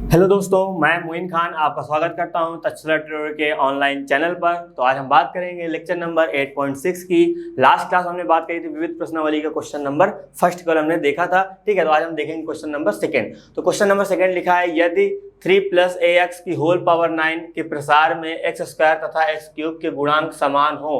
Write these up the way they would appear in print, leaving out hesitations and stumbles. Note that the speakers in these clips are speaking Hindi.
हेलो दोस्तों, मैं मोइन खान आपका स्वागत करता हूं तक्षशिला ट्यूटोरियल के ऑनलाइन चैनल पर। तो आज हम बात करेंगे लेक्चर नंबर 8.6 की। लास्ट क्लास हमने बात करी थी विविध प्रश्नावली का क्वेश्चन नंबर फर्स्ट कल हमने देखा था। ठीक है, तो आज हम देखेंगे क्वेश्चन नंबर सेकंड। तो क्वेश्चन नंबर सेकंड लिखा है, यदि 3 + ax की होल पावर 9 के प्रसार में x² तथा x³ के गुणांक समान हो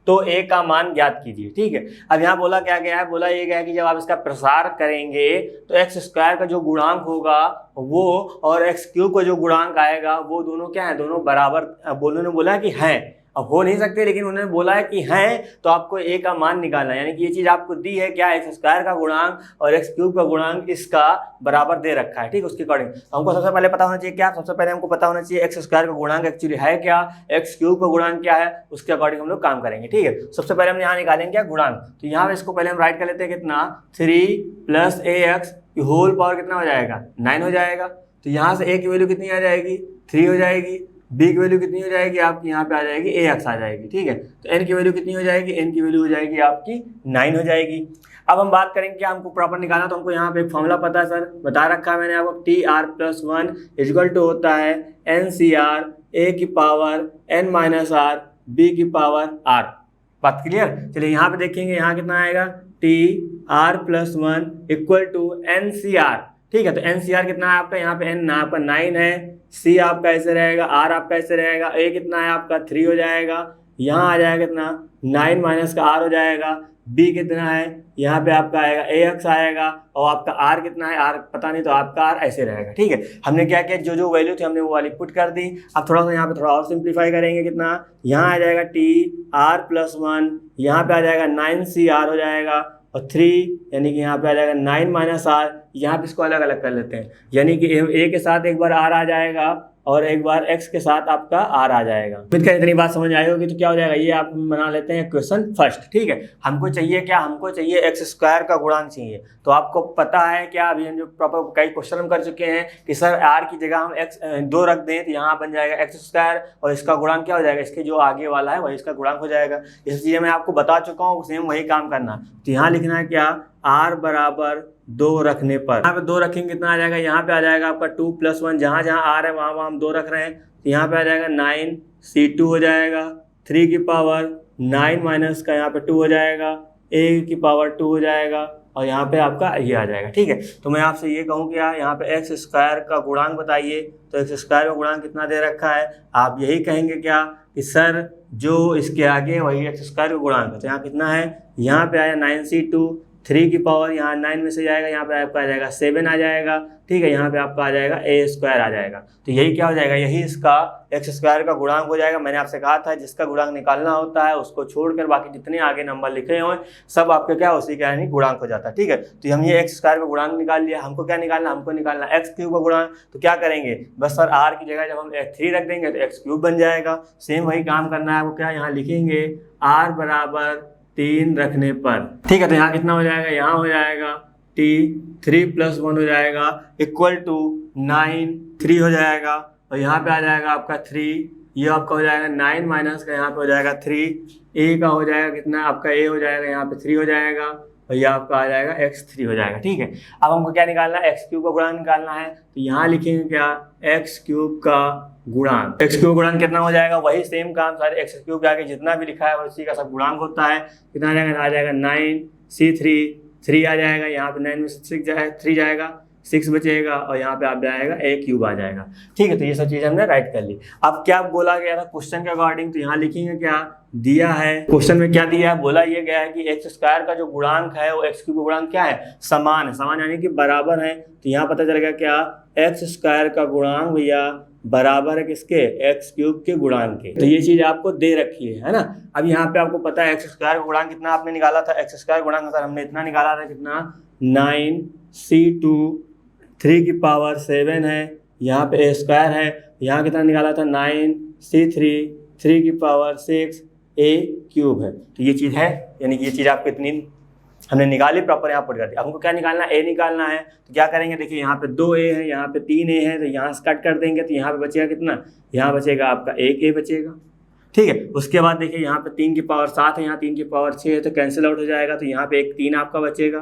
तो a का मान ज्ञात कीजिए। ठीक है, अब यहाँ बोला क्या गया है, बोला ये गया है कि जब आप इसका प्रसार करेंगे तो x² का जो गुणांक होगा वो और x³ का जो गुणांक आएगा वो दोनों क्या है, दोनों बराबर। उन्होंने बोला कि हैं, अब हो नहीं सकते लेकिन उन्होंने बोला है कि हैं, तो आपको a का मान निकालना है। यानी कि ये चीज आपको दी है क्या, x² का गुणांक और x³ का गुणांक इसका बराबर दे रखा है। ठीक है, उसके अकॉर्डिंग हमको सबसे पहले पता होना चाहिए क्या, सबसे पहले हमको पता होना चाहिए x² का गुणांक एक्चुअली है क्या, x³ का गुणांक क्या है, उसके अकॉर्डिंग हम लोग काम करेंगे। ठीक है, सबसे पहले हम यहाँ निकालेंगे क्या, गुणांक। तो यहाँ इसको पहले हम राइट कर लेते हैं, कितना 3 + ax की होल पावर कितना हो जाएगा, 9 हो जाएगा। तो यहाँ से a की वैल्यू कितनी आ जाएगी, 3 हो जाएगी। b की वैल्यू कितनी हो जाएगी आपकी, यहाँ पे आ जाएगी ax आ जाएगी। ठीक है, तो n की वैल्यू कितनी हो जाएगी, n की वैल्यू हो जाएगी आपकी 9 हो जाएगी। अब हम बात करेंगे क्या, हमको प्रॉपर निकालना। तो हमको यहाँ पे एक फॉर्मूला पता है, सर बता रखा है मैंने आपको, TR+1 = होता है NCR a की पावर n - r b की पावर r। बात क्लियर। चलिए यहाँ पे देखेंगे, यहाँ कितना आएगा, TR+1 = NCR। ठीक है, तो NCR कितना है आपका, यहाँ पे n आपका 9 है, C आपका ऐसे रहेगा, R आपका ऐसे रहेगा, A कितना है आपका 3 हो जाएगा, यहाँ आ जाएगा कितना 9 - का R हो जाएगा, B कितना है, यहाँ पे आपका आएगा AX आएगा, और आपका R कितना है, R पता नहीं तो आपका R ऐसे रहेगा। ठीक है, हमने क्या किया, जो जो वैल्यू थी हमने वो वाली पुट कर दी। अब थोड़ा सा यहाँ पे थोड़ा और सिंप्लीफाई करेंगे, कितना यहाँ आ जाएगा TR+1, यहाँ पे आ जाएगा 9CR हो जाएगा, और 3 यानी कि यहाँ पे आ जाएगा 9 - r। यहाँ पे इसको अलग अलग कर लेते हैं, यानी कि a के साथ एक बार r आ जाएगा और एक बार x के साथ आपका r आ जाएगा। उम्मीद करें इतनी बात समझ आई होगी। तो क्या हो जाएगा, ये आप बना लेते हैं क्वेश्चन फर्स्ट। ठीक है, हमको चाहिए क्या, हमको चाहिए x² का गुणांक चाहिए। तो आपको पता है क्या, अभी हम जो प्रॉपर कई क्वेश्चन हम कर चुके हैं कि सर r की जगह हम x 2 रख दें तो यहाँ बन जाएगा x² और इसका गुणांक क्या हो जाएगा, इसके जो आगे वाला है वही इसका गुणांक हो जाएगा। इस चीज़ मैं आपको बता चुका हूँ, सेम वही काम करना। तो यहाँ लिखना है क्या, r = 2 रखने पर, यहाँ पे 2 रखेंगे कितना आ जाएगा, यहाँ पे आ जाएगा आपका 2 + 1, जहाँ जहाँ r है वहाँ वहाँ हम 2 रख रहे हैं। तो यहाँ पे आ जाएगा 9C2 हो जाएगा, 3 की पावर 9 का यहाँ पे 2 हो जाएगा, a की पावर 2 हो जाएगा, और यहाँ पे आपका ये आ जाएगा। ठीक है, तो मैं आपसे ये कहूँ कि यहाँ पे x² का गुणांक बताइए। तो x² का गुणांक कितना दे रखा है, आप यही कहेंगे क्या कि सर जो इसके आगे वही x² का गुणांक है। तो यहाँ कितना है, यहाँ पे आया 9C2, 3 की पावर यहाँ 9 में से जाएगा, यहाँ पे आपका आ जाएगा 7 आ जाएगा। ठीक है, यहाँ पे आपका आ जाएगा a² आ जाएगा। तो यही क्या हो जाएगा, यही इसका x² का गुणांक हो जाएगा। मैंने आपसे कहा था जिसका गुणांक निकालना होता है उसको छोड़कर बाकी जितने आगे नंबर लिखे हुए सब आपके क्या उसी का यानी गुणांक हो जाता है। ठीक है, तो हम ये x² का गुणांक निकाल लिया। हमको क्या निकालना, हमको निकालना x³ का गुणांक। तो क्या करेंगे, बस सर r की जगह जब हम 3 रख देंगे तो x³ बन जाएगा। सेम वही काम करना है आपको, क्या यहाँ लिखेंगे r = 3 रखने पर। ठीक है, तो यहाँ कितना हो जाएगा, यहाँ हो जाएगा T3+1 हो जाएगा = 9, 3 हो जाएगा, और यहाँ पे आ जाएगा आपका 3, ये आपका हो जाएगा 9 का यहाँ पे हो जाएगा 3, a का हो जाएगा कितना आपका a हो जाएगा, यहाँ पे 3 हो जाएगा, और ये आपका आ जाएगा x3 हो जाएगा। ठीक है, अब हमको क्या निकालना है, x³ का गुणांक निकालना है। तो यहाँ लिखेंगे क्या, x³ का गुणांक। x³ गुणांक कितना हो जाएगा, वही सेम काम, सारे x³ के आगे जितना भी लिखा है उसी का सब गुणांक होता है। कितना आ जाएगा 9C3, 3 आ जाएगा, यहाँ पे 9 में से 6 जाएगा, 3 जाएगा, 6 बचेगा, और यहाँ पे आप जाएगा a³ आ जाएगा। ठीक है, तो ये सब चीज़ हमने राइट कर ली। अब क्या बोला गया था क्वेश्चन के अकॉर्डिंग, तो यहाँ लिखेंगे क्या दिया है, क्वेश्चन में क्या दिया है, बोला ये गया है कि x² का जो गुणांक है वो x³ का गुणांक क्या है, समान है, समान यानी कि बराबर है। तो यहाँ पता चलेगा क्या, x² का गुणांक भैया बराबर है किसके, x³ के गुणांक के। तो ये चीज आपको दे रखी है ना। अब यहाँ पे आपको पता है x² का गुणांक कितना आपने निकाला था, x² गुणांक सर हमने इतना निकाला था, कितना 9C2, 3 की पावर 7 है, यहाँ पे a² है, यहाँ कितना निकाला था 9C3, 3 की पावर 6, a³ है। तो ये चीज़ है, यानी कि ये चीज़ आपको इतनी हमने निकाली, प्रॉपर यहाँ पुट कर दिया। हमको क्या निकालना है, a निकालना है। तो क्या करेंगे, देखिए यहाँ पे 2 a है, यहाँ पे 3 a है, तो यहाँ से कट कर देंगे तो यहाँ पे बचेगा कितना, यहाँ बचेगा आपका 1 a बचेगा। ठीक है, उसके बाद देखिए यहाँ पे 3 की पावर 7 है, यहाँ 3 की पावर 6 है, तो कैंसिल आउट हो जाएगा, तो यहाँ पे एक 3 आपका बचेगा।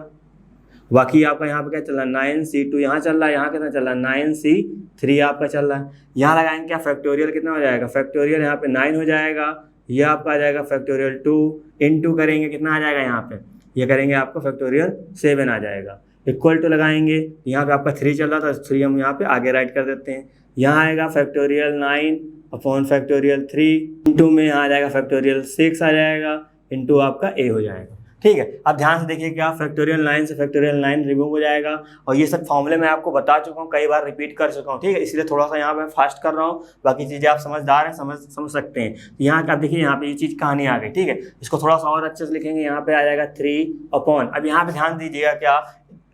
बाकी आपका यहाँ पे क्या चल रहा है 9C2 यहाँ चल रहा है, यहाँ कितना चल रहा है 9C3 आपका चल रहा है। यहाँ लगाएंगे क्या फैक्टोरियल कितना हो जाएगा, फैक्टोरियल यहाँ पे 9 हो जाएगा, ये आपका आ जाएगा फैक्टोरियल 2 इंटू करेंगे कितना आ जाएगा यहाँ पे, ये करेंगे आपका फैक्टोरियल 7 आ जाएगा। इक्वल टू लगाएंगे, यहाँ पे आपका 3 चल रहा था, 3 हम यहाँ पे आगे राइट कर देते हैं। यहाँ आएगा फैक्टोरियल 9 अपॉन फैक्टोरियल 3 इंटू में यहाँ आ जाएगा फैक्टोरियल 6 आ जाएगा इंटू आपका ए हो जाएगा। ठीक है, अब ध्यान से देखिए क्या फैक्टोरियल 9 से फैक्टोरियल 9 रिमूव हो जाएगा, और ये सब फॉर्मूले मैं आपको बता चुका हूँ, कई बार रिपीट कर चुका हूँ। ठीक है, इसलिए थोड़ा सा यहाँ पे फास्ट कर रहा हूँ, बाकी चीज़ें आप समझदार हैं, समझ सकते हैं। यहाँ आप देखिए यहाँ पे ये चीज़ कहानी आ गई। ठीक है, इसको थोड़ा सा और अच्छे से लिखेंगे, यहाँ पे आ जाएगा 3 अपॉन, अब यहाँ पे ध्यान दीजिएगा क्या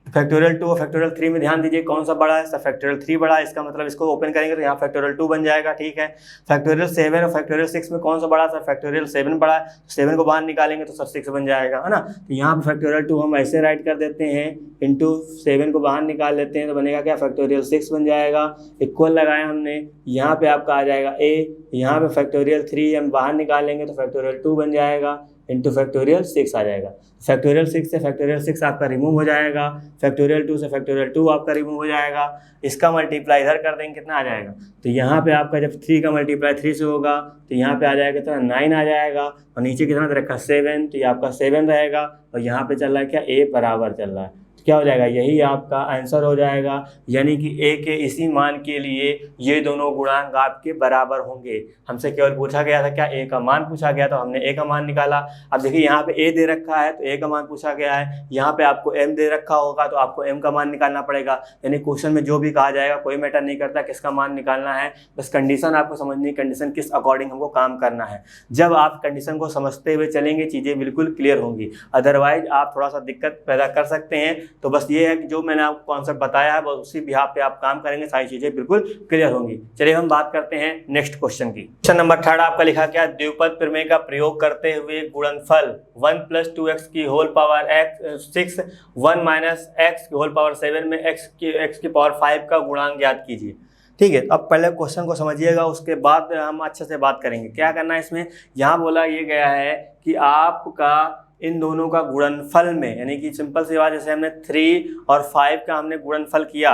फैक्टोरियल 2 और फैक्टोरियल 3 में ध्यान दीजिए कौन सा बड़ा है, फैक्टोरियल 3 बड़ा है, इसका मतलब इसको ओपन करेंगे तो यहाँ फैक्टोरियल 2 बन जाएगा। ठीक है, फैक्टोरियल 7 और फैक्टोरियल 6 में कौन सा बड़ा है, फैक्टोरियल 7 बड़ा है, 7 को बाहर निकालेंगे तो सर 6 बन जाएगा, है ना। तो यहाँ पे फैक्टोरियल 2 हम ऐसे राइट कर देते हैं, इंटू 7 को बाहर निकाल लेते हैं तो बनेगा क्या फैक्टोरियल 6 बन जाएगा। इक्वल लगाया हमने, यहाँ पे आपका आ जाएगा ए, यहाँ पे फैक्टोरियल 3 हम बाहर निकालेंगे तो फैक्टोरियल 2 बन जाएगा इंटू फैक्टोरियल 6 आ जाएगा। फैक्टोरियल 6 से फैक्टोरियल 6 आपका रिमूव हो जाएगा, फैक्टोरियल 2 से फैक्टोरियल 2 आपका रिमूव हो जाएगा, इसका मल्टीप्लाई इधर कर देंगे कितना आ जाएगा, तो यहाँ पे आपका जब 3 का मल्टीप्लाई 3 से होगा तो यहाँ पे आ जाएगा कितना 9 आ जाएगा, और नीचे कितना दे रखा 7, तो ये आपका 7 रहेगा, और यहाँ पे चल रहा है क्या ए बराबर चल रहा है, तो क्या हो जाएगा यही आपका आंसर हो जाएगा। यानी कि ए के इसी मान के लिए ये दोनों गुणांक आपके बराबर होंगे। हमसे केवल पूछा गया था क्या ए का मान पूछा गया, तो हमने ए का मान निकाला। अब देखिए यहाँ पे ए दे रखा है तो ए का मान पूछा गया है, यहाँ पे आपको एम दे रखा होगा तो आपको एम का मान निकालना पड़ेगा। यानी क्वेश्चन में जो भी कहा जाएगा कोई मैटर नहीं करता किसका मान निकालना है, बस कंडीशन आपको समझनी, कंडीशन किस अकॉर्डिंग हमको काम करना है। जब आप कंडीशन को समझते हुए चलेंगे चीज़ें बिल्कुल क्लियर होंगी, अदरवाइज आप थोड़ा सा दिक्कत पैदा कर सकते हैं। तो बस ये है कि जो मैंने आपको कॉन्सेप्ट बताया है बस उसी बिहाफ पे आप काम करेंगे, सारी चीजें बिल्कुल क्लियर होंगी। चलिए हम बात करते हैं नेक्स्ट क्वेश्चन की। क्वेश्चन नंबर 3 आपका लिखा क्या, द्विपद प्रमेय का प्रयोग करते हुए गुणनफल 1 + 2x की होल पावर 6 1 - x की होल पावर 7 में x की पावर 5 का गुणांक ज्ञात कीजिए। ठीक है, अब पहले क्वेश्चन को समझिएगा, उसके बाद हम अच्छे से बात करेंगे। क्या करना है इसमें, यहाँ बोला ये गया है कि आपका इन दोनों का गुणनफल में, यानी कि सिंपल सी बात, जैसे हमने 3 और 5 का हमने गुणनफल किया,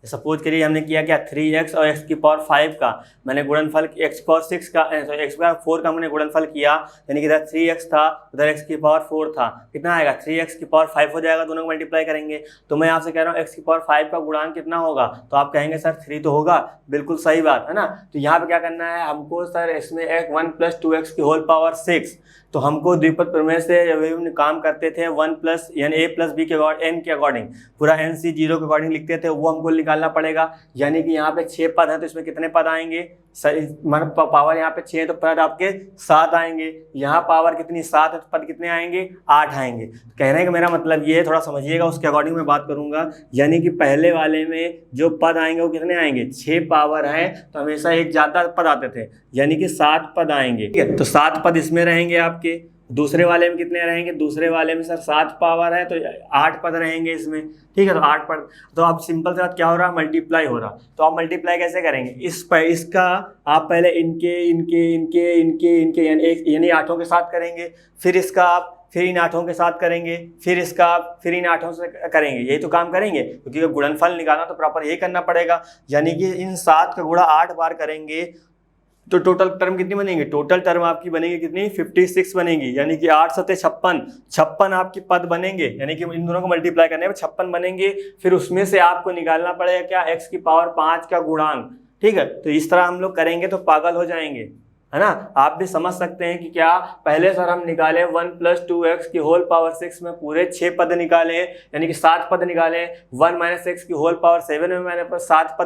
सपोज करिए हमने किया क्या 3x और x की पावर 5 का मैंने गुणनफल, x की पावर 6 का x की पावर 4 का हमने गुणनफल किया, यानी कि इधर 3x था उधर x की पावर 4 था, कितना आएगा 3x की पावर 5 हो जाएगा, दोनों को मल्टीप्लाई करेंगे। तो मैं आपसे कह रहा हूँ x की पावर 5 का गुणांक कितना होगा, तो आप कहेंगे सर 3 तो होगा, बिल्कुल सही बात है ना। तो यहाँ पे क्या करना है हमको, सर इसमें 1 + 2x की होल पावर 6, तो हमको द्विपद प्रमेय से जब काम करते थे 1 यानी a + b के n के अकॉर्डिंग, पूरा NC 0 के अकॉर्डिंग लिखते थे, वो हमको निकालना पड़ेगा। यानी कि यहाँ पे 6 पद हैं तो इसमें कितने पद आएंगे, पावर यहाँ पे 6 है तो पद आपके 7 आएंगे, यहाँ पावर कितनी 7 है तो पद कितने आएंगे 8 आएंगे। कहने का मेरा मतलब ये है, थोड़ा समझिएगा, उसके अकॉर्डिंग मैं बात करूंगा। यानी कि पहले वाले में जो पद आएंगे वो कितने आएंगे, 6 पावर है तो हमेशा एक ज़्यादा पद आते थे, यानी कि 7 पद आएंगे। ठीक है, तो 7 पद इसमें रहेंगे आपके, दूसरे वाले में कितने रहेंगे, दूसरे वाले में सर 7 पावर है तो 8 पद रहेंगे इसमें। ठीक है, तो 8 पद, तो अब सिंपल से क्या हो रहा है, मल्टीप्लाई हो रहा। तो आप मल्टीप्लाई कैसे करेंगे, इसका आप पहले इनके यानी 8 के साथ करेंगे, फिर इसका आप फिर इन 8 के साथ करेंगे, फिर इसका आप फिर इन 8 से करेंगे, यही तो काम करेंगे, क्योंकि गुणनफल निकालना तो प्रॉपर यही करना पड़ेगा। यानी कि इन 7 का गुणा 8 बार करेंगे तो टोटल टर्म कितनी बनेगी, टोटल टर्म आपकी बनेगी कितनी 56 बनेगी। यानी कि 8 × 7 = 56 आपकी पद बनेंगे, यानी कि इन दोनों को मल्टीप्लाई करने में 56 बनेंगे। फिर उसमें से आपको निकालना पड़ेगा क्या, x की पावर 5 का गुणांक। ठीक है, तो इस तरह हम लोग करेंगे तो पागल हो जाएंगे, है ना। आप भी समझ सकते हैं कि क्या पहले सर हम निकाले 1 + 2x की होल पावर 6 में पूरे 6 पद निकाले, यानी कि 7 पद निकाले, 1 - x की होल पावर 7 में मैंने 8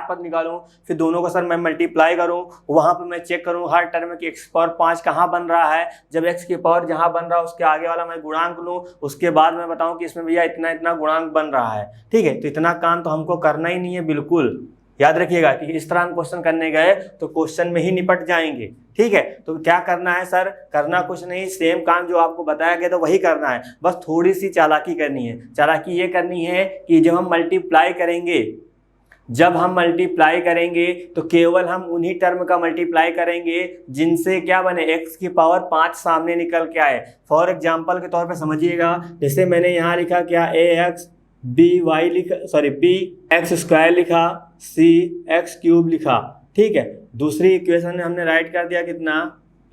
पद निकालूं, फिर दोनों को सर मैं मल्टीप्लाई करूं, वहां पर मैं चेक करूं हर टर्म में कि x की पावर 5 कहाँ बन रहा है। जब x की पावर जहां बन रहा है उसके आगे वाला मैं गुणांक लूं, उसके बाद मैं बताऊं कि इसमें भैया इतना इतना गुणांक बन रहा है। ठीक है, तो इतना काम तो हमको करना ही नहीं है, बिल्कुल याद रखिएगा कि इस तरह हम क्वेश्चन करने गए तो क्वेश्चन में ही निपट जाएंगे। ठीक है, तो क्या करना है सर, करना कुछ नहीं, सेम काम जो आपको बताया गया तो वही करना है, बस थोड़ी सी चालाकी करनी है। चालाकी ये करनी है कि जब हम मल्टीप्लाई करेंगे जब हम मल्टीप्लाई करेंगे तो केवल हम उन्हीं टर्म का मल्टीप्लाई करेंगे जिनसे क्या बने, x की पावर 5 सामने निकल के आए। फॉर एग्जांपल के तौर पे समझिएगा, जैसे मैंने यहाँ लिखा क्या, ax by लिखा, सॉरी bx² लिखा, cx³ लिखा, ठीक है। दूसरी इक्वेशन हमने राइट कर दिया कितना,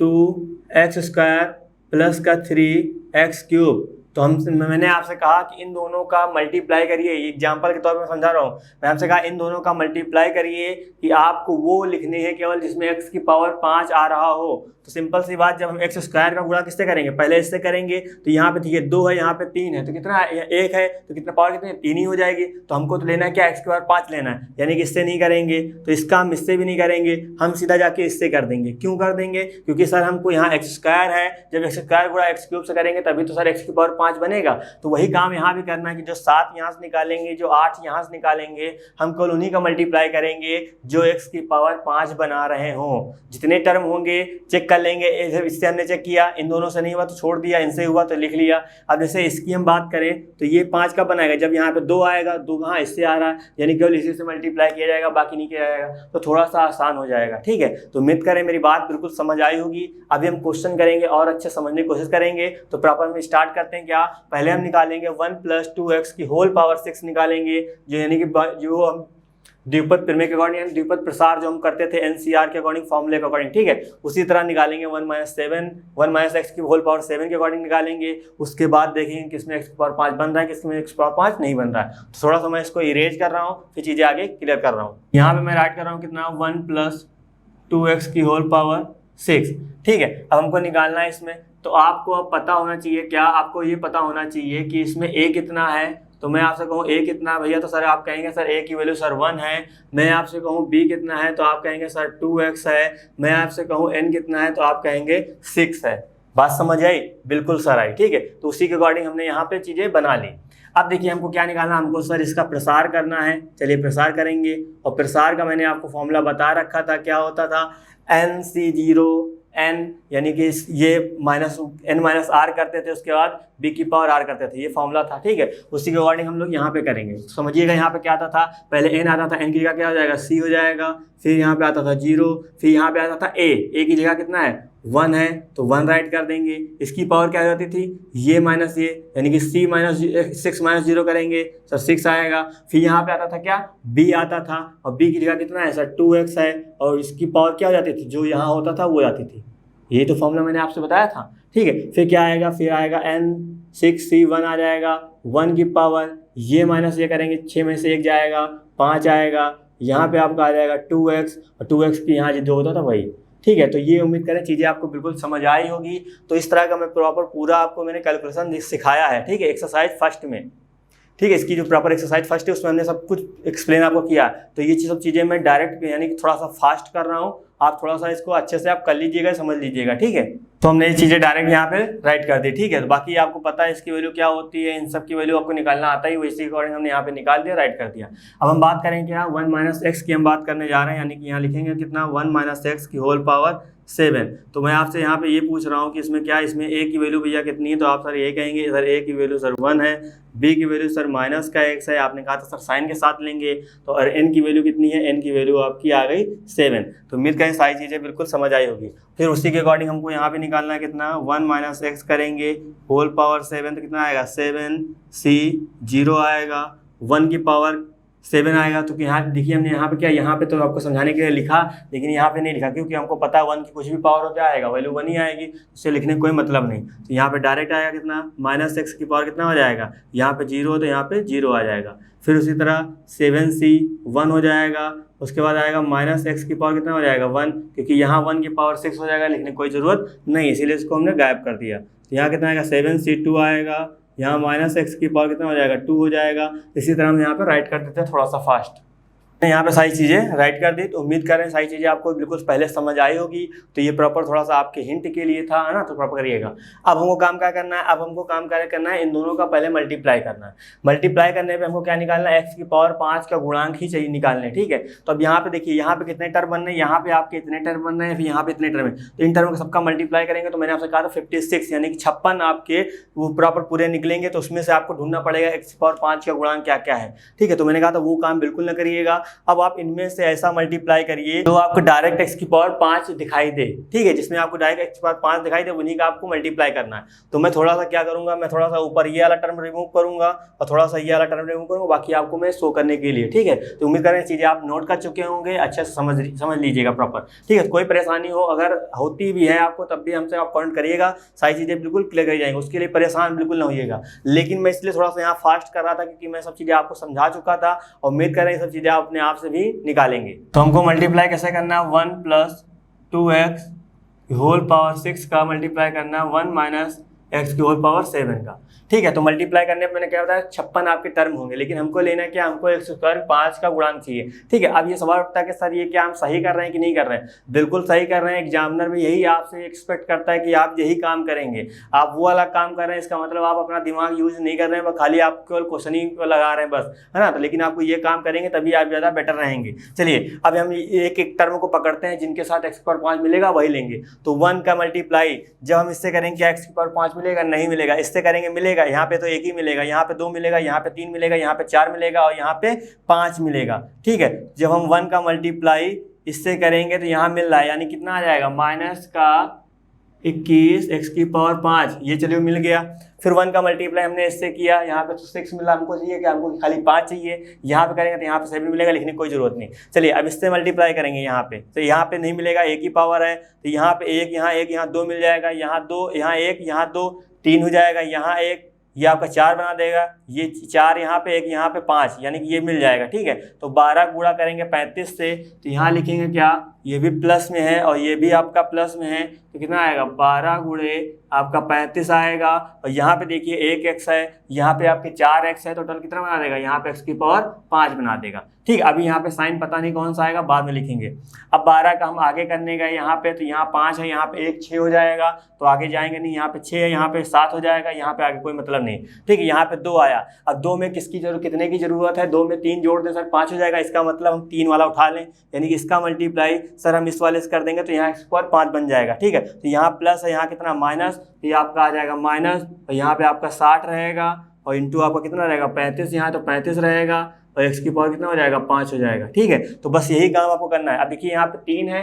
2x² प्लस का 3x³। तो मैंने आपसे कहा कि इन दोनों का मल्टीप्लाई करिए, एग्जाम्पल के तौर पर समझा रहा हूँ। मैं आपसे कहा इन दोनों का मल्टीप्लाई करिए कि आपको वो लिखने हैं केवल जिसमें x की पावर 5 आ रहा हो। तो सिंपल सी बात, जब हम x² का गुणा किससे करेंगे, पहले इससे करेंगे। तो यहाँ पे देखिए 2 है, यहाँ पे 3 है, तो कितना 1 है, तो कितना पावर कितनी, 3 ही हो जाएगी। तो हमको तो लेना है क्या, x की पावर 5 लेना है, यानी कि इससे नहीं करेंगे, तो इसका हम इससे भी नहीं करेंगे, हम सीधा जाके इससे कर देंगे। क्यों कर देंगे, क्योंकि सर हमको यहाँ x² है, जब x² गुणा x³ से करेंगे तभी तो सर x की पावर 5 बनेगा। तो वही काम यहाँ भी करना है कि जो 7 यहाँ से निकालेंगे, जो 8 यहाँ से निकालेंगे, हम केवल उन्हीं का मल्टीप्लाई करेंगे जो x की पावर 5 बना रहे हों। जितने टर्म होंगे चेक कर लेंगे, इससे हमने चेक किया, इन दोनों से नहीं हुआ तो छोड़ दिया, इनसे हुआ तो लिख लिया। अब जैसे इसकी हम बात करें तो ये 5 का बनाएगा, जब यहाँ पे 2 आएगा, 2 कहाँ इससे आ रहा है, यानी केवल इसी से मल्टीप्लाई किया जाएगा, बाकी नहीं किया जाएगा, तो थोड़ा सा आसान हो जाएगा, ठीक है। तो उम्मीद करें मेरी बात बिल्कुल समझ आई होगी। अभी हम क्वेश्चन करेंगे और अच्छे समझने की कोशिश करेंगे। तो प्रॉपर में स्टार्ट करते हैं क्या, पहले हम निकालेंगे 1 + 2x की होल पावर 6 निकालेंगे, जो यानी कि जो हम द्विपद प्रमेय के अकॉर्डिंग, यानी द्विपद प्रसार जो हम करते थे एनसीआर के अकॉर्डिंग, फॉर्मूले के अकॉर्डिंग, ठीक है, उसी तरह निकालेंगे 1 - x की होल पावर 7 के अकॉर्डिंग निकालेंगे। उसके बाद देखेंगे किसमें x की पावर 5 बन रहा है, किसमें x की पावर 5 नहीं बन रहा है। तो थोड़ा सा मैं इसको इरेज कर रहा हूँ, फिर चीज़ें आगे क्लियर कर रहा हूँ। यहाँ पे मैं राइट कर रहा हूँ कितना, 1 + 2x की होल पावर 6, ठीक है। अब हमको निकालना है इसमें, तो आपको अब पता होना चाहिए क्या, आपको ये पता होना चाहिए कि इसमें a कितना है। तो मैं आपसे कहूँ a कितना है भैया, तो सर आप कहेंगे सर a की वैल्यू सर 1 है। मैं आपसे कहूँ b कितना है, तो आप कहेंगे सर 2x है। मैं आपसे कहूँ n कितना है, तो आप कहेंगे 6 है। बात समझ आई, बिल्कुल सर आई, ठीक है। तो उसी के अकॉर्डिंग हमने यहाँ पे चीज़ें बना ली। अब देखिए हमको क्या निकालना, हमको सर इसका प्रसार करना है। चलिए प्रसार करेंगे, और प्रसार का मैंने आपको फॉर्मूला बता रखा था, क्या होता था, n/0 n, यानी कि ये n-r करते थे, उसके बाद b की पावर r करते थे, ये फॉर्मूला था, ठीक है। उसी के अकॉर्डिंग हम लोग यहाँ पे करेंगे। समझिएगा यहाँ पे क्या आता था, पहले n आता था, n की जगह क्या हो जाएगा, c हो जाएगा, फिर यहाँ पे आता था 0, फिर यहाँ पे आता था a की जगह कितना है, 1 है, तो 1 राइट कर देंगे। इसकी पावर क्या हो जाती थी, ये माइनस ये, यानी कि c - 6 - 0 करेंगे, सर 6 आएगा। फिर यहाँ पे आता था क्या, b आता था, और b की जगह कितना है सर 2x है, और इसकी पावर क्या हो जाती थी, जो यहाँ होता था वो जाती थी। ये तो फॉर्मूला मैंने आपसे बताया था, ठीक है। फिर क्या आएगा, फिर आएगा n 6c1 आ जाएगा, 1 की पावर, ये माइनस ये करेंगे, 6 में से 1 जाएगा, 5 आएगा, यहाँ पे आपका आ जाएगा 2x, और 2x की यहाँ जो होता था वही, ठीक है। तो ये उम्मीद करें चीज़ें आपको बिल्कुल समझ आई होगी। तो इस तरह का मैं प्रॉपर पूरा आपको मैंने कैलकुलेशन सिखाया है, ठीक है, एक्सरसाइज फर्स्ट में, ठीक है। इसकी जो प्रॉपर एक्सरसाइज फर्स्ट है उसमें हमने सब कुछ एक्सप्लेन आपको किया। तो ये सब चीज़ें मैं डायरेक्ट यानी कि थोड़ा सा फास्ट कर रहा हूँ, आप थोड़ा सा इसको अच्छे से आप कर लीजिएगा, समझ लीजिएगा, ठीक है। तो हमने ये चीज़ें डायरेक्ट यहाँ पे राइट कर दी, ठीक है। तो बाकी आपको पता है इसकी वैल्यू क्या होती है, इन सब की वैल्यू आपको निकालना आता ही, वैसे अकॉर्डिंग हमने यहाँ पे निकाल दिया, राइट कर दिया। अब हम बात करेंगे क्या, 1 - x की हम बात करने जा रहे हैं, यानी कि यहाँ लिखेंगे कितना, 1 - x की होल पावर 7। तो मैं आपसे यहाँ पे ये पूछ रहा हूँ कि इसमें क्या, इसमें a की वैल्यू भैया कितनी है, तो आप सर ये कहेंगे सर a की वैल्यू सर 1 है, b की वैल्यू सर -x है, आपने कहा था सर साइन के साथ लेंगे, तो और n की वैल्यू कितनी है, n की वैल्यू आपकी आ गई 7। तो उम्मीद करें सारी चीज़ें बिल्कुल समझ आई होगी। फिर उसी के अकॉर्डिंग हमको यहाँ पे निकालना है कितना, 1 - x करेंगे, होल पावर 7, तो कितना आएगा, 7c0 आएगा, 1 की पावर 7 आएगा। तो यहाँ देखिए हमने यहाँ पे क्या, यहाँ पे तो आपको समझाने के लिए लिखा, लेकिन यहाँ पे नहीं लिखा, क्योंकि हमको पता है 1 की कुछ भी पावर हो क्या आएगा, वैल्यू 1 ही आएगी, उससे लिखने का कोई मतलब नहीं। तो यहाँ पे डायरेक्ट आएगा कितना, -x की पावर कितना हो जाएगा, यहाँ पे 0 तो यहाँ पे 0 आ जाएगा। फिर उसी तरह 7c1 हो जाएगा, उसके बाद आएगा -x की पावर कितना हो जाएगा, 1, क्योंकि यहाँ 1 की पावर 6 हो जाएगा, लिखने की कोई ज़रूरत नहीं, इसीलिए इसको हमने गायब कर दिया। तो यहाँ कितना आएगा, 7c2 आएगा, यहाँ -x की पावर कितना हो जाएगा, 2 हो जाएगा। इसी तरह हम यहाँ पे राइट कर देते हैं थोड़ा सा फास्ट। यहाँ पे सारी चीज़ें राइट कर दी। तो उम्मीद कर रहे हैं सारी चीज़ें आपको बिल्कुल पहले समझ आई होगी। तो ये प्रॉपर थोड़ा सा आपके हिंट के लिए था, है ना, तो प्रॉपर करिएगा। अब हमको काम क्या करना है, अब हमको काम क्या करना है, इन दोनों का पहले मल्टीप्लाई करना है। मल्टीप्लाई करने पे हमको क्या निकालना है, x की पावर 5 का गुणांक ही चाहिए निकालने, ठीक है। तो अब यहाँ पे देखिए, यहाँ पे कितने टर्म बन रहे हैं, यहाँ पे आपके इतने टर्म बन रहे हैं, फिर यहाँ पे इतने टर्म है, तो इन टर्म का सबका मल्टीप्लाई करेंगे। तो मैंने आपसे कहा था 56 यानी कि 56 आपके वो प्रॉपर पूरे निकलेंगे। तो उसमें से आपको ढूंढना पड़ेगा x की पावर 5 का गुणांक क्या क्या है, ठीक है। तो मैंने कहा था वो काम बिल्कुल ना करिएगा, अब आप इनमें से ऐसा मल्टीप्लाई करिए जो आपको डायरेक्ट x की पावर 5 दिखाई दे, ठीक है, जिसमें आपको डायरेक्ट x की पावर 5 दिखाई दे उन्हीं का आपको मल्टीप्लाई करना है। तो मैं थोड़ा सा क्या करूंगा, मैं थोड़ा सा ऊपर ये वाला टर्म रिमूव करूंगा और थोड़ा सा ये वाला टर्म रिमूव करूंगा, बाकी आपको मैं शो करने के लिए, ठीक है। तो उम्मीद करें चीजें आप नोट कर चुके होंगे, अच्छे से समझ लीजिएगा प्रॉपर, ठीक है। कोई परेशानी हो अगर होती भी है आपको तब भी हमसे आप कमेंट करिएगा, सारी चीजें बिल्कुल क्लियर कर जाएंगे, उसके लिए परेशान बिल्कुल ना होइएगा। लेकिन मैं इसलिए थोड़ा सा यहाँ फास्ट कर रहा था क्योंकि मैं सब चीजें आपको समझा चुका था और उम्मीद कर रहे हैं सब चीजें आप अपने आप से भी निकालेंगे। तो हमको मल्टीप्लाई कैसे करना है, 1 + 2x होल पावर 6 का मल्टीप्लाई करना है 1 - x की होल पावर 7 का, ठीक है। तो मल्टीप्लाई करने पर मैंने क्या बताया 56 आपके टर्म होंगे, लेकिन हमको लेना क्या, हमको x² 5 का गुणांक चाहिए, ठीक है। अब ये सवाल उठता है कि सर ये क्या हम सही कर रहे हैं कि नहीं कर रहे हैं, बिल्कुल सही कर रहे हैं। एग्जामिनर भी यही आपसे एक्सपेक्ट करता है कि आप यही काम करेंगे, आप वो वाला काम कर रहे हैं, इसका मतलब आप अपना दिमाग यूज नहीं कर रहे हैं, खाली आप केवल क्वेश्चनिंग को लगा रहे हैं बस, है ना। तो लेकिन आपको ये काम करेंगे तभी आप ज़्यादा बेटर रहेंगे। चलिए अब हम एक एक टर्म को पकड़ते हैं, जिनके साथ x² 5 मिलेगा वही लेंगे। तो 1 का मल्टीप्लाई जब हम इससे करेंगे क्या x² 5 मिलेगा, नहीं मिलेगा, इससे करेंगे मिलेगा, यहाँ पे तो एक ही मिलेगा, यहाँ पे 2 मिलेगा, यहाँ पे 3 मिलेगा, यहाँ पे 4 मिलेगा और यहाँ पे 5 मिलेगा, ठीक है। जब हम 1 का मल्टीप्लाई इससे करेंगे तो यहाँ मिल रहा है, यानी कितना आ जाएगा -21 x की पावर 5, ये चलिए मिल गया। फिर 1 का मल्टीप्लाई हमने इससे किया, यहाँ पे तो 6 मिला, हमको चाहिए क्या, हमको खाली 5 चाहिए। यहाँ पे करेंगे तो यहाँ पे 7 मिलेगा, लिखने की कोई जरूरत नहीं। चलिए अब इससे मल्टीप्लाई करेंगे यहाँ पे, तो यहाँ पे नहीं मिलेगा, एक ही पावर है, तो यहाँ पे 1 यहाँ 2 मिल जाएगा, यहाँ 2 यहाँ 1 यहाँ 2 3 हो जाएगा, यहाँ 1 ये आपका 4 बना देगा, ये 4 यहाँ पे 1 यहाँ पे 5, यानी कि ये मिल जाएगा, ठीक है। तो 12 गुणा करेंगे 35 से, तो यहाँ लिखेंगे क्या, ये भी प्लस में है और ये भी आपका प्लस में है, तो कितना आएगा 12 गुणे आपका 35 आएगा। और यहाँ पे देखिए 1 x है, यहाँ पे आपके 4 x है, टोटल कितना बना देगा, यहाँ पे x की पावर 5 बना देगा, ठीक है। अभी यहाँ पे साइन पता नहीं कौन सा आएगा, बाद में लिखेंगे। अब 12 का हम आगे करने गए यहाँ पे, तो यहाँ 5 है, यहाँ पे 1 6 हो जाएगा, तो आगे जाएंगे नहीं, यहाँ पे 6 है, यहाँ पे 7 हो जाएगा, यहाँ पे आगे कोई मतलब नहीं, ठीक है। यहाँ पे 2 आया, अब 2 में किसकी जरूरत, कितने की जरूरत है, 2 में 3 जोड़ दें सर 5 हो जाएगा, इसका मतलब हम 3 वाला उठा लें, यानी कि इसका मल्टीप्लाई सर हम इस वाले से कर देंगे तो यहाँ x² 5 बन जाएगा, ठीक है। तो यहाँ प्लस है, यहाँ कितना माइनस, तो ये आपका आ जाएगा माइनस, और यहाँ पे आपका 60 रहेगा और इंटू आपका कितना रहेगा 35, यहाँ तो 35 रहेगा और x की पावर कितना हो जाएगा 5 हो जाएगा, ठीक है। तो बस यही काम आपको करना है। अब देखिए यहाँ पे 3 है,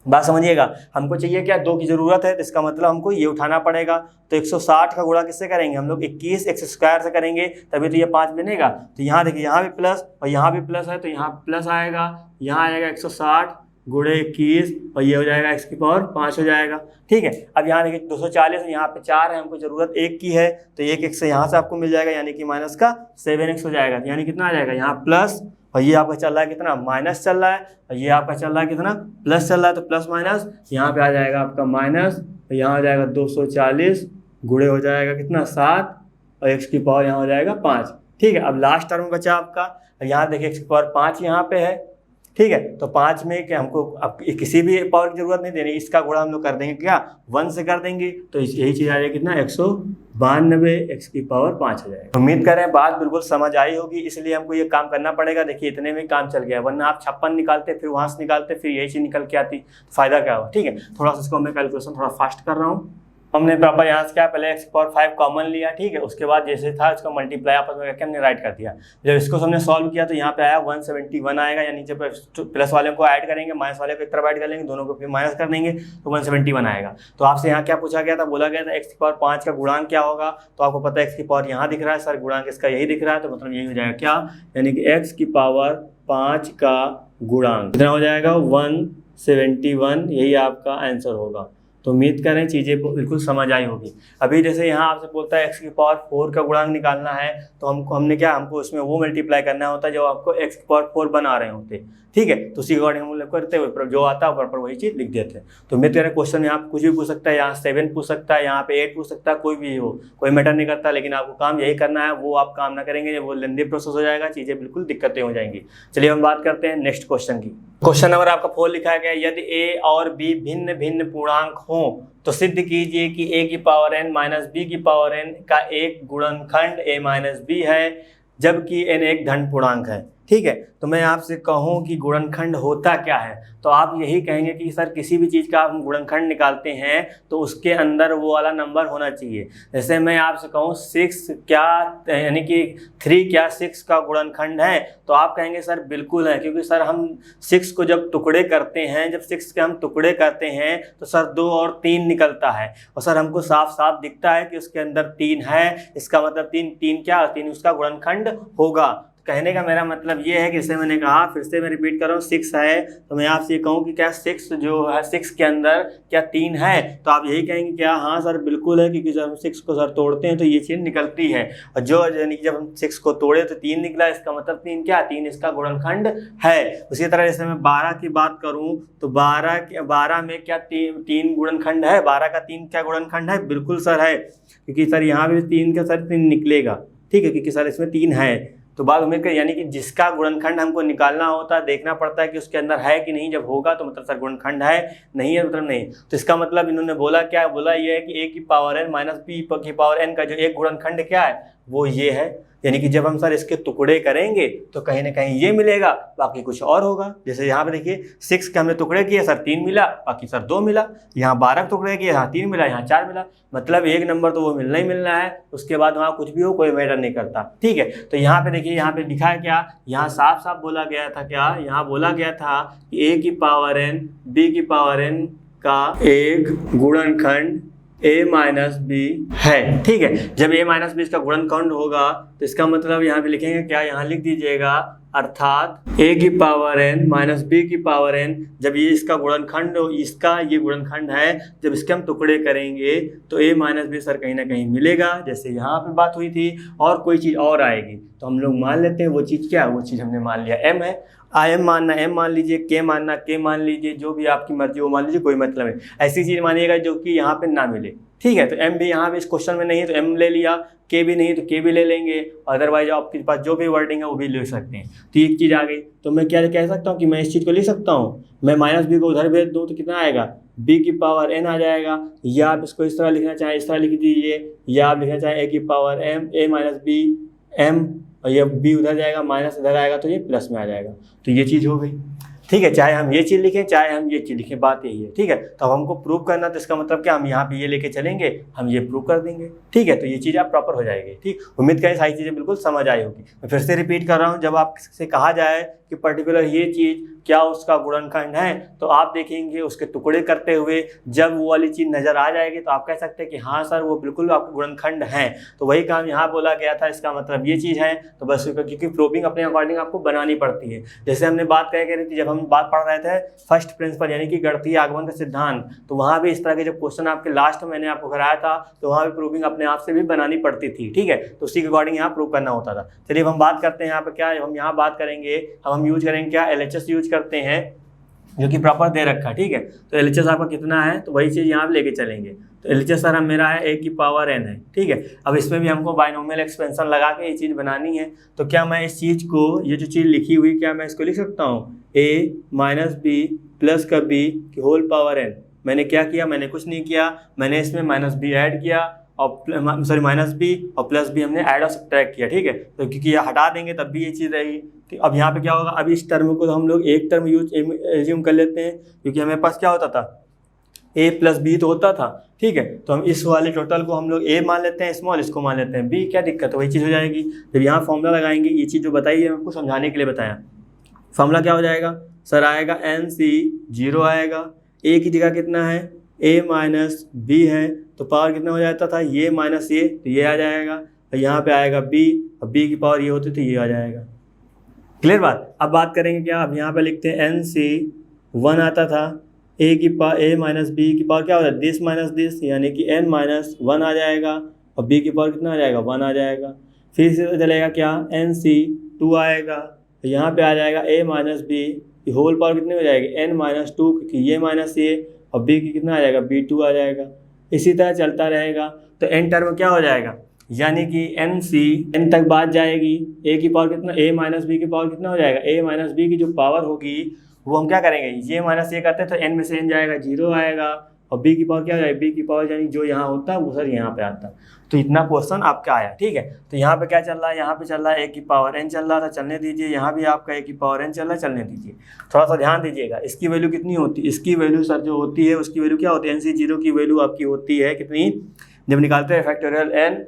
बात समझिएगा, हमको चाहिए क्या, 2 की जरूरत है, तो इसका मतलब हमको ये उठाना पड़ेगा। तो 160 का गुणा किससे करेंगे हम लोग, 21 x² से करेंगे, तभी तो ये 5 बनेगा। तो यहाँ देखिए यहाँ भी प्लस और यहाँ भी प्लस है, तो यहाँ प्लस आएगा, यहाँ आएगा 160 गुणे 21 और ये हो जाएगा x की पावर 5 हो जाएगा, ठीक है। अब यहाँ देखिए 240, यहाँ पे 4 है, हमको जरूरत 1 की है, तो 1 x से यहाँ से आपको मिल जाएगा, यानी कि माइनस का 7x हो जाएगा, यानी कितना आ जाएगा, यहाँ प्लस और ये आपका चल रहा है कितना माइनस चल रहा है, और ये आपका चल रहा है कितना प्लस चल रहा है, तो प्लस माइनस यहाँ पे आ जाएगा आपका माइनस, और यहाँ हो जाएगा 240 गुणे हो जाएगा कितना 7 और x की पावर यहाँ हो जाएगा 5, ठीक है। अब लास्ट टर्म बचा आपका, यहाँ देखिए x की पावर 5 यहाँ पे है, ठीक है। तो 5 में क्या हमको अब किसी भी पावर की जरूरत नहीं देनी, इसका गुणा हम लोग कर देंगे क्या 1 से कर देंगे, तो यही चीज़ आ जाएगी कितना 192 x की पावर 5 हो जाएगा। उम्मीद कर रहे हैं बात बिल्कुल समझ आई होगी, इसलिए हमको ये काम करना पड़ेगा। देखिए इतने में काम चल गया, वरना आप 56 निकालते फिर वहाँ से निकालते फिर यही चीज़ निकल के आती, तो फायदा क्या हुआ, ठीक है। थोड़ा सा इसको मैं कैलकुलेशन थोड़ा फास्ट कर रहा हूँ। हमने प्रॉपर यहाँ से क्या पहले x की पावर 5 कॉमन लिया, ठीक है। उसके बाद जैसे था इसको मल्टीप्लाई आपस में करके हमने राइट कर दिया। जब इसको हमने सॉल्व किया तो यहाँ पे आया 171 आएगा, यानी जब प्लस वाले को ऐड करेंगे माइनस वाले को एक तरफ ऐड कर लेंगे, दोनों को फिर माइनस कर देंगे तो 171 आएगा। तो आपसे यहाँ क्या पूछा गया था, बोला गया था x की पावर 5 का गुणांक क्या होगा, तो आपको पता है x की पावर यहाँ दिख रहा है सर, गुणांक इसका यही दिख रहा है, तो मतलब यही हो जाएगा क्या, यानी कि x की पावर 5 का गुणांक कितना हो जाएगा 171, यही आपका आंसर होगा। तो उम्मीद करें चीज़ें बिल्कुल समझ आई होगी। अभी जैसे यहाँ आपसे बोलता है x की पावर 4 का गुणांक निकालना है, तो हमको उसमें वो मल्टीप्लाई करना होता है जो आपको x की पावर 4 बना रहे होते, ठीक है। तो उसी अकॉर्डिंग हम लोग करते हुए जो आता है ऊपर वही चीज़ लिख देते हैं। तो उम्मीद करें क्वेश्चन यहाँ कुछ भी पूछ सकता है, यहाँ 7 पूछ सकता है, यहाँ पे 8 पूछ सकता है, कोई भी हो, कोई मैटर नहीं करता, लेकिन आपको काम यही करना है। वो आप काम ना करेंगे वो लेंदी प्रोसेस हो जाएगा, चीज़ें बिल्कुल दिक्कतें हो जाएंगी। चलिए हम बात करते हैं नेक्स्ट क्वेश्चन की। क्वेश्चन नंबर आपका 4 लिखा गया, यदि a और b भिन्न भिन्न पूर्णांक हों तो सिद्ध कीजिए कि a की पावर n माइनस b की पावर n का एक गुणनखंड a माइनस b है, जबकि n एक धन पूर्णांक है, ठीक है। तो मैं आपसे कहूँ कि गुणनखंड होता क्या है, तो आप यही कहेंगे कि सर किसी भी चीज़ का हम गुणनखंड निकालते हैं तो उसके अंदर वो वाला नंबर होना चाहिए। जैसे मैं आपसे कहूँ 6 क्या, यानी कि 3 क्या 6 का गुणनखंड है, तो आप कहेंगे सर बिल्कुल है, क्योंकि सर हम 6 को जब टुकड़े करते हैं, जब 6 के हम टुकड़े करते हैं तो सर 2 और 3 निकलता है, और सर हमको साफ साफ दिखता है कि उसके अंदर 3 है, इसका मतलब 3 क्या 3 उसका गुणनखंड होगा। कहने का मेरा मतलब ये है कि जैसे मैंने कहा, फिर से मैं रिपीट कर रहा हूँ, 6 है तो मैं आपसे ये कहूँ कि क्या 6 जो है 6 के अंदर क्या 3 है, तो आप यही कहेंगे क्या हाँ सर बिल्कुल है, क्योंकि जब हम 6 को सर तोड़ते हैं तो ये चीज़ निकलती है, और जो यानी कि जब हम 6 को तोड़े तो 3 निकला, इसका मतलब 3 क्या 3 इसका गुणनखंड है। उसी तरह जैसे मैं 12 की बात करूँ तो 12 में क्या 3 गुणनखंड है, 12 का 3 क्या गुणनखंड है, बिल्कुल सर है, क्योंकि सर यहाँ भी 3 का सर 3 निकलेगा, ठीक है, क्योंकि सर इसमें 3 है। तो बात उम्मीद कर, यानी कि जिसका गुणनखंड हमको निकालना होता है, देखना पड़ता है कि उसके अंदर है कि नहीं, जब होगा तो मतलब सर गुणनखंड है, नहीं है मतलब नहीं। तो इसका मतलब इन्होंने बोला क्या, बोला ये है कि a की पावर n माइनस b की पावर n का जो एक गुणनखंड क्या है वो ये है, यानी कि जब हम सर इसके टुकड़े करेंगे तो कहीं ना कहीं ये मिलेगा, बाकी कुछ और होगा। जैसे यहाँ पे देखिए 6 के हमने टुकड़े किए, सर 3 मिला, बाकी सर 2 मिला, यहाँ 12 टुकड़े किए, यहाँ 3 मिला, यहाँ 4 मिला, मतलब एक नंबर तो वो मिलना ही मिलना है, उसके बाद वहाँ कुछ भी हो कोई मैटर नहीं करता, ठीक है। तो यहाँ पे देखिए, यहाँ पे लिखा है क्या, यहाँ साफ साफ बोला गया था क्या, यहाँ बोला गया था कि a की पावर n b की पावर n का एक गुणनखंड a माइनस बी है, ठीक है। जब a माइनस बी इसका गुणनखंड होगा तो इसका मतलब यहाँ पे लिखेंगे क्या, यहाँ लिख दीजिएगा, अर्थात a की पावर n माइनस b की पावर n, जब ये इसका गुणनखंड, इसका ये गुणनखंड है, जब इसके हम टुकड़े करेंगे तो a माइनस बी सर कहीं ना कहीं मिलेगा, जैसे यहाँ पे बात हुई थी, और कोई चीज़ और आएगी तो हम लोग मान लेते हैं वो चीज़ क्या, वो चीज़ हमने मान लिया m है, m मानना m मान लीजिए, k मानना k मान लीजिए, जो भी आपकी मर्जी वो मान लीजिए, कोई मतलब नहीं। ऐसी चीज़ मानिएगा जो कि यहाँ पे ना मिले, ठीक है। तो m भी यहाँ पे इस क्वेश्चन में नहीं है तो m ले लिया, k भी नहीं तो k भी ले लेंगे, अदरवाइज आपके पास जो भी वर्डिंग है वो भी ले सकते हैं। तो एक चीज़ आ गई, तो मैं क्या कह सकता हूँ कि मैं इस चीज़ को लिख सकता हूँ, मैं माइनस बी को उधर भेज दूँ तो कितना आएगा, b की पावर n आ जाएगा, या आप इसको इस तरह लिखना चाहें इस तरह लिख दीजिए, या आप लिखना चाहें a की power m a minus B m, और ये b उधर जाएगा, माइनस इधर आएगा तो ये प्लस में आ जाएगा, तो ये चीज़ हो गई, ठीक है। चाहे हम ये चीज़ लिखें चाहे हम ये चीज़ लिखें, बात यही है, ठीक है। तो अब हमको प्रूव करना, तो इसका मतलब क्या, हम यहाँ पे ये लेके चलेंगे, हम ये प्रूव कर देंगे, ठीक है। तो ये चीज़ आप प्रॉपर हो जाएगी, ठीक। उम्मीद करें सारी चीज़ें बिल्कुल समझ आई होगी। मैं फिर से रिपीट कर रहा हूँ, जब आपसे कहा जाए कि पर्टिकुलर ये चीज़ क्या उसका गुणनखंड है, तो आप देखेंगे उसके टुकड़े करते हुए जब वो वाली चीज़ नज़र आ जाएगी तो आप कह सकते हैं कि हाँ सर वो बिल्कुल आपके गुणनखंड हैं। तो वही काम यहाँ बोला गया था, इसका मतलब ये चीज़ है। तो बस क्योंकि प्रूविंग अपने अकॉर्डिंग आपको बनानी पड़ती है। जैसे हमने बात कह रही थी, जब हम बात पढ़ रहे थे फर्स्ट प्रिंसिपल यानी कि गणितीय आगमन का सिद्धांत, तो वहाँ भी इस तरह के जब क्वेश्चन आपके लास्ट में मैंने आपको कराया था तो वहाँ भी प्रूविंग अपने आप से भी बनानी पड़ती थी, ठीक है। तो उसी के अकॉर्डिंग यहाँ प्रूव करना होता था। चलिए हम बात करते हैं यहाँ पर क्या, हम यहाँ बात करेंगे, हम यूज करेंगे क्या, LHS यूज करते हैं जो कि प्रॉपर दे रखा है, ठीक है। तो LHS आपका कितना है, तो वही चीज़ यहाँ पे लेके चलेंगे। तो LHS सर मेरा है a की पावर n है, ठीक है। अब इसमें भी हमको बाइनोमियल एक्सपेंशन लगा के ये चीज़ बनानी है। तो क्या मैं इस चीज़ को, ये जो चीज़ लिखी हुई, क्या मैं इसको लिख सकता हूँ a माइनस बी प्लस का b की होल पावर n। मैंने क्या किया, मैंने कुछ नहीं किया, मैंने इसमें माइनस बी ऐड किया और सॉरी माइनस बी और प्लस बी हमने ऐड और सब्ट्रैक्ट किया, ठीक है। तो क्योंकि ये हटा देंगे तब भी ये चीज़ रहेगी। अब यहाँ पे क्या होगा, अब इस टर्म को तो हम लोग एक टर्म एज्यूम कर लेते हैं, क्योंकि हमें पास क्या होता था, a प्लस बी तो होता था, ठीक है। तो हम इस वाले टोटल को हम लोग a मान लेते हैं स्मॉल, इसको मान लेते हैं b, क्या दिक्कत है, वही चीज़ हो जाएगी। जब यहाँ फॉर्मूला लगाएंगे, ये चीज़ जो बताई है आपको समझाने के लिए बताया, फॉर्मूला क्या हो जाएगा सर, आएगा NC 0 आएगा, a की जगह कितना है a माइनस बी है, तो पावर कितना हो जाता था, ये माइनस ये, तो ये आ जाएगा, और यहाँ पे आएगा b, और b की पावर ये होती तो ये आ जाएगा। क्लियर बात। अब बात करेंगे क्या, अब यहाँ पे लिखते हैं NC 1 आता था, a माइनस बी की पावर क्या होता है, दिस माइनस दिस, यानी कि n माइनस 1 आ जाएगा, और b की पावर कितना आ जाएगा, 1 आ जाएगा। फिर से चलेगा क्या, NC 2 आएगा, तो यहाँ पे आ जाएगा a माइनस बी की होल पावर कितनी हो जाएगी, n माइनस 2, क्योंकि ये माइनस ये, और b की कितना आ जाएगा, b2 आ जाएगा। इसी तरह चलता रहेगा। तो n टर्म क्या हो जाएगा, यानी कि NC n तक बात जाएगी, a की पावर कितना, a माइनस बी की पावर कितना हो जाएगा, a माइनस बी की जो पावर होगी वो हम क्या करेंगे, ये माइनस ये करते हैं तो n में से n जाएगा 0 आएगा, और b की पावर क्या हो जाएगा, b की पावर यानी जो यहाँ होता है वो सर यहाँ पे आता है। तो इतना क्वेश्चन आपका आया, ठीक है। तो यहाँ पे क्या चल रहा है, यहाँ पे चल रहा है a की पावर n चल रहा था, चलने दीजिए। यहाँ भी आपका a की पावर n चल रहा है, चलने दीजिए। थोड़ा सा ध्यान दीजिएगा, इसकी वैल्यू कितनी होती है, इसकी वैल्यू सर जो होती है उसकी वैल्यू क्या होती है, NC0 की वैल्यू आपकी होती है कितनी, जब निकालते हैं फैक्टोरियल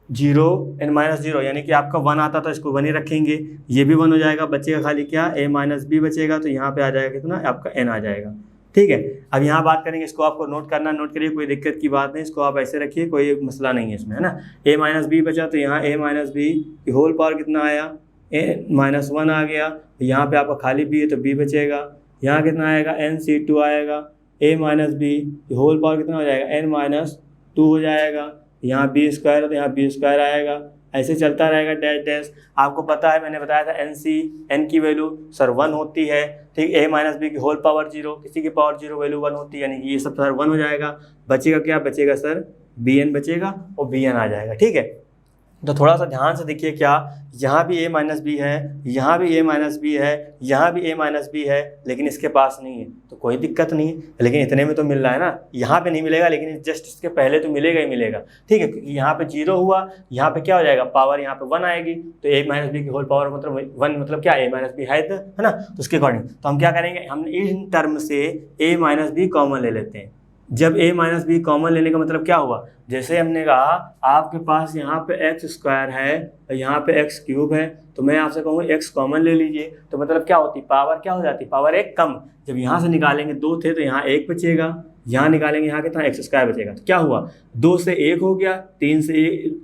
n0 यानी कि आपका 1 आता था, इसको 1 ही रखेंगे, ये भी 1 हो जाएगा, बचेगा खाली क्या, a माइनस बी बचेगा। तो यहाँ पे आ जाएगा कितना, आपका n आ जाएगा, ठीक है। अब यहाँ बात करेंगे, इसको आपको नोट करना, नोट करिए, कोई दिक्कत की बात नहीं, इसको आप ऐसे रखिए, कोई मसला नहीं है इसमें, है ना। a माइनस बी बचा, तो यहाँ a माइनस बी की होल पावर कितना आया, n-1 आ गया। यहाँ पे आपका खाली b है तो b बचेगा। यहाँ कितना आएगा, NC2 आएगा, a माइनस बी की होल पावर कितना हो जाएगा, n-2 हो जाएगा। यहाँ b स्क्वायर है तो यहाँ b स्क्वायर आएगा, ऐसे चलता रहेगा डैश डैश। आपको पता है, मैंने बताया था n की वैल्यू सर 1 होती है, ठीक। a माइनस बी की होल पावर 0, किसी की पावर 0 वैल्यू 1 होती है, यानी कि ये सब सर 1 हो जाएगा। बचेगा क्या, बचेगा सर bn बचेगा और bn आ जाएगा, ठीक है। तो थोड़ा सा ध्यान से देखिए, क्या यहाँ भी a माइनस बी है, यहाँ भी a माइनस बी है, यहाँ भी a माइनस बी है, लेकिन इसके पास नहीं है, तो कोई दिक्कत नहीं है, लेकिन इतने में तो मिल रहा है ना। यहाँ पे नहीं मिलेगा, लेकिन जस्ट इसके पहले तो मिलेगा ही मिलेगा, ठीक है, क्योंकि यहाँ पे 0 हुआ, यहाँ पे क्या हो जाएगा, पावर यहाँ पे 1 आएगी, तो a माइनस बी की होल पावर मतलब 1, मतलब क्या, a माइनस बी है ना। तो उसके अकॉर्डिंग तो हम क्या करेंगे, हम इन टर्म से a माइनस बी कॉमन ले लेते हैं। जब a माइनस बी कॉमन लेने का मतलब क्या हुआ, जैसे हमने कहा आपके पास यहाँ पे एक्स स्क्वायर है, यहाँ पे एक्स क्यूब है, तो मैं आपसे कहूँगा एक्स कॉमन ले लीजिए, तो मतलब क्या होती, पावर क्या हो जाती, पावर 1 कम। जब यहाँ से निकालेंगे 2 थे तो यहाँ 1 बचेगा, यहाँ निकालेंगे यहाँ कितना, एक्स स्क्वायर बचेगा। तो क्या हुआ, 2 से 1 हो गया, 3 से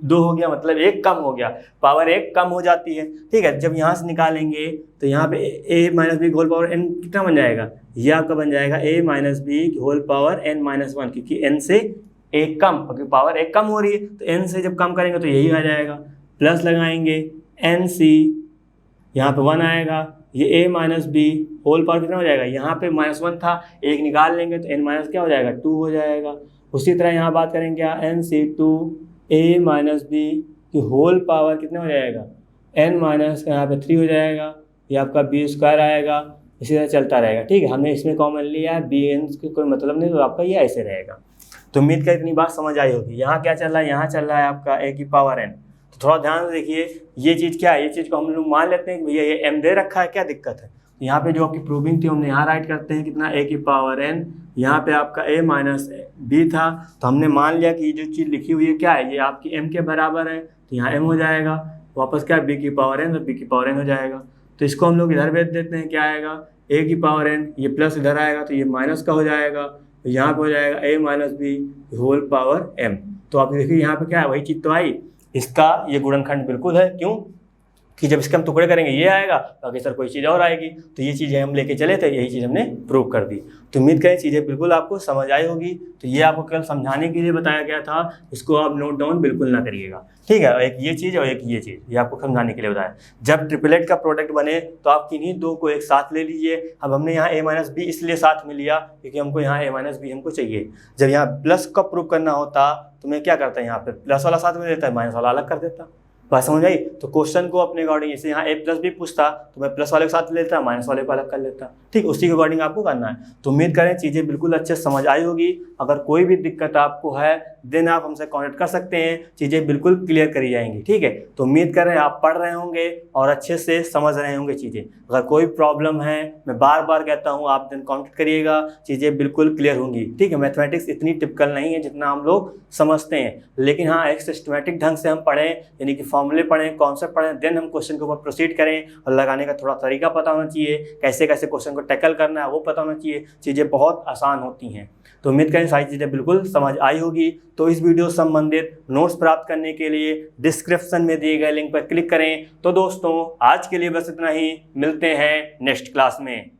2 हो गया, मतलब 1 कम हो गया, पावर 1 कम हो जाती है, ठीक है। जब यहाँ से निकालेंगे तो यहाँ पे a minus B whole power n कितना बन जाएगा, ये आपका बन जाएगा a minus B whole power n-1, क्योंकि n से 1 कम, क्योंकि पावर 1 कम हो रही है, तो n से जब कम करेंगे तो यही आ जाएगा। प्लस लगाएंगे NC, यहाँ पे 1 आएगा, ये a minus B whole power कितना हो जाएगा, यहाँ पे -1 था, 1 निकाल लेंगे तो n माइनस क्या हो जाएगा, 2 हो जाएगा। उसी तरह यहाँ बात करेंगे क्या, NC2 a माइनस बी की होल पावर कितना हो जाएगा, n माइनस यहाँ पे 3 हो जाएगा, ये आपका b स्क्वायर आएगा। इसी तरह चलता रहेगा, ठीक है। हमने इसमें कॉमन लिया है, bn की कोई मतलब नहीं, तो आपका ये ऐसे रहेगा। तो उम्मीद का इतनी बात समझ आई होगी। यहाँ क्या चल रहा है, यहाँ चल रहा है आपका a की पावर n। तो थोड़ा ध्यान से देखिए, ये चीज़ क्या है, ये चीज़ को हम लोग मान लेते हैं कि भैया ये m दे रखा है, क्या दिक्कत है। तो यहाँ पे जो आपकी प्रूविंग थी हमने यहाँ राइट करते हैं कितना, a की पावर n, यहाँ पे आपका a माइनस b था, तो हमने मान लिया कि ये जो चीज़ लिखी हुई है क्या है, ये आपकी m के बराबर है, तो यहाँ m हो जाएगा। वापस क्या, b की पावर n, तो b की पावर n हो जाएगा। तो इसको हम लोग इधर भेज देते हैं, क्या आएगा, a की पावर n, ये प्लस इधर आएगा तो ये माइनस का हो जाएगा, तो यहाँ पे हो जाएगा a minus B whole power m। तो आप देखिए यहाँ पे क्या है, वही चीज़ तो आई, इसका ये गुणनखंड बिल्कुल है। क्यों कि जब इसके हम टुकड़े करेंगे ये आएगा, बाकी सर कोई चीज़ और आएगी, तो ये चीज़ें हम लेके चले थे, यही चीज़ हमने प्रूव कर दी। तो उम्मीद करें चीज़ें बिल्कुल आपको समझ आई होगी। तो ये आपको केवल समझाने के लिए बताया गया था, इसको आप नोट डाउन बिल्कुल ना करिएगा, ठीक है। एक ये चीज़ और एक ये चीज़, ये आपको समझाने के लिए बताया। जब ट्रिपलेट का प्रोडक्ट बने तो आप किन्हीं दो को एक साथ ले लीजिए। अब हमने यहाँ a माइनस बी इसलिए साथ में लिया क्योंकि हमको यहाँ a माइनस बी हमको चाहिए। जब यहाँ प्लस का प्रूव करना होता तो मैं क्या करता, यहाँ पे प्लस वाला साथ में देता है, माइनस वाला अलग कर देता। बात समझ आई। तो क्वेश्चन को अपने अकॉर्डिंग, जैसे यहाँ a प्लस बी पूछता तो मैं प्लस वाले के साथ लेता, माइनस वाले को अलग कर लेता, ठीक, उसी के अकॉर्डिंग आपको करना है। तो उम्मीद करें चीज़ें बिल्कुल अच्छे से समझ आई होगी। अगर कोई भी दिक्कत आपको है देन आप हमसे कॉन्टेक्ट कर सकते हैं, चीज़ें बिल्कुल क्लियर करी जाएंगी, ठीक है। तो उम्मीद करें आप पढ़ रहे होंगे और अच्छे से समझ रहे होंगे चीज़ें। अगर कोई प्रॉब्लम है, मैं बार बार कहता हूँ, आप देन कॉन्टेक्ट करिएगा, चीज़ें बिल्कुल क्लियर होंगी, ठीक है। मैथमेटिक्स इतनी टिपिकल नहीं है जितना हम लोग समझते हैं, लेकिन हाँ एक सिस्टमेटिक ढंग से हम पढ़ें, यानी कि फॉर्मूले पढ़ें, कॉन्सेप्ट पढ़ें, देन हम क्वेश्चन के ऊपर प्रोसीड करें। और लगाने का थोड़ा तरीका पता होना चाहिए, कैसे कैसे क्वेश्चन को टैकल करना है वो पता होना चाहिए। चीज़ें बहुत आसान होती हैं। तो उम्मीद करें सारी चीज़ें बिल्कुल समझ आई होगी। तो इस वीडियो से संबंधित नोट्स प्राप्त करने के लिए डिस्क्रिप्शन में दिए गए लिंक पर क्लिक करें। तो दोस्तों आज के लिए बस इतना ही, मिलते हैं नेक्स्ट क्लास में।